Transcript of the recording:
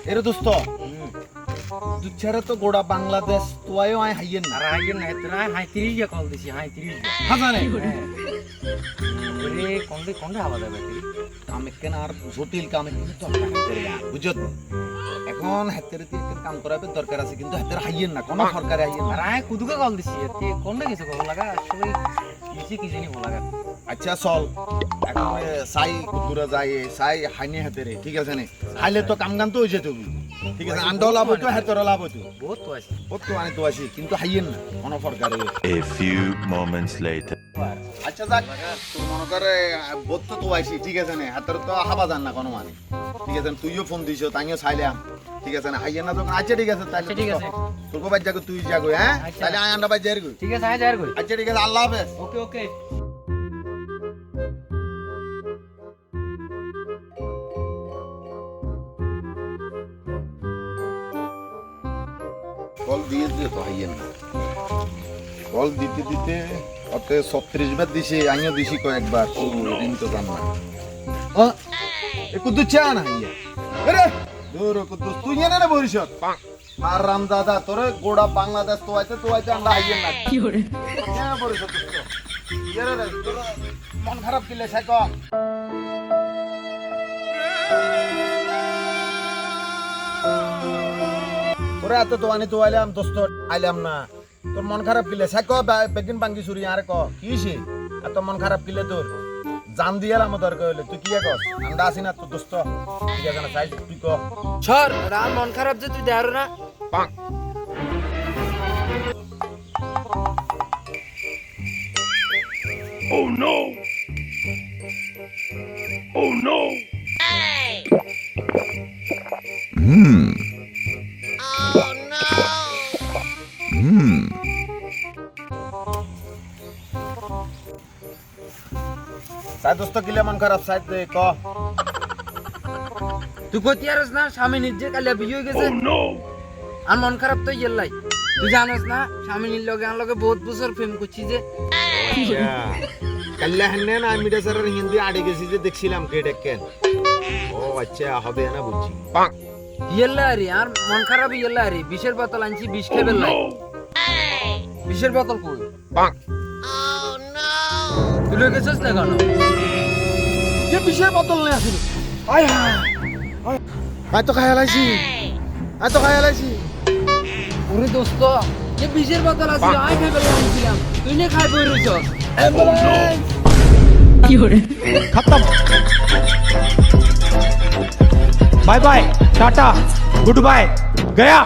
এরে দোস্ত দুচ্ছারে তো গোড়া বাংলাদেশ তোয়ায়ও আয় হাইয়েন না আর হাইয়েন না হেতরা হাই 30 কে কল দিছি হাই 30 হাজানে ওরে কোন হাওয়া দেবে কামে কেন আর জটিল কামে কিন্তু দরকার হেতেরে বুঝত এখন হেতেরে দিয়ে কাম করাবে দরকার আছে কিন্তু হেতেরে হাইয়েন না কোন সরকারে হাইয়েন না আর হাই কুদুকে কল দিছি এতে কোনটা কিছু কল লাগা আসলে কি জানি বলা লাগা আচ্ছা চল এখন সাই কুতুরা যায় সাই হাইনে হেতেরে ঠিক আছে নে হাইলে তো কাম গান তো হইছে তুমি ঠিক আছে আন্ডা লাভ হইতো হেতের লাভ হইতো বহুত তো আছে বহুত তো আনি তো আসি কিন্তু হাইয়েন না কোন সরকারে A few moments later. আচ্ছা যাক তুই মনে করে বোধ তো আইসি ঠিক আছে না হাতের তো হাবা জান না কোনো মানে ঠিক আছে তুইও ফোন দিছ তাইও চাইলাম ঠিক আছে না হাইয়া না যখন আচ্ছা ঠিক আছে তাহলে ঠিক আছে তোর বাদ যাগো তুই যাগো হ্যাঁ তাহলে আয় আন্ডা বাদ যাই গো ঠিক আছে আয় যার কই আচ্ছা ঠিক আছে আল্লাহ হাফেজ ওকে ওকে কল দিয়ে দিও তো হাইয়েন না কল দিতে দিতে ওতে 36 বার দিছি আমিও দিছি কয়েকবার রিং তো জান না ও এ কুদু চা না হাইয়া আরে দূর কুদু তুই না না বলিস আর রাম দাদা তোরে গোড়া বাংলাদেশ তো আইতে আন্ডা হাইয়েন না কি করে না বলিস তো ইয়ারে রে মন খারাপ কিলে সাই কম ওরে এত তো আনি তো আইলাম দোস্ত আইলাম না তোর মন খারাপ কিলে সাই ক বেগিন বাঙ্গি চুরি আরে ক কি হইছে এত মন খারাপ কিলে তোর জান দিয়ালাম দরকার হইলে তুই কি কস আন্ডা আসি না তোর দোস্ত ঠিক আছে না সাই তুই ক ছর রাম মন খারাপ যে তুই দেহারো না Oh no! Oh no! সাই দোস্ত কিলে মন খারাপ সাই ক তুই কতি আরস না স্বামী নিজে কালিয়া বিয়ে হয়ে গেছে Oh no! আর মন খারাপ তো ইয়েলাই তুই জানোস না স্বামীর লগে আমার লগে বহুত বছর প্রেম করছি যে কাল্লা হেনে না আমি স্যারের হিন্দি আড়ে গেছি যে দেখছিলাম কে ডেকেন ও আচ্ছা হবে না বুঝছি ইয়েলা রে আর মন খারাপ ইয়েলা রে বিষের বোতল আনছি বিষ খেবে লাই বিষের বোতল কই তুই লগে গেছিস না কেন এ বিষের বোতল নিয়ে আসিল আয় হায় আয় তো খায়া লাইছি আয় তো খায়া লাইছি ওরে দোস্ত যে বিষের বোতল আছে আই খাইবে লাইছিলাম তুই নে খাই বই রইছস কি হরে खत्म bye bye tata good bye गया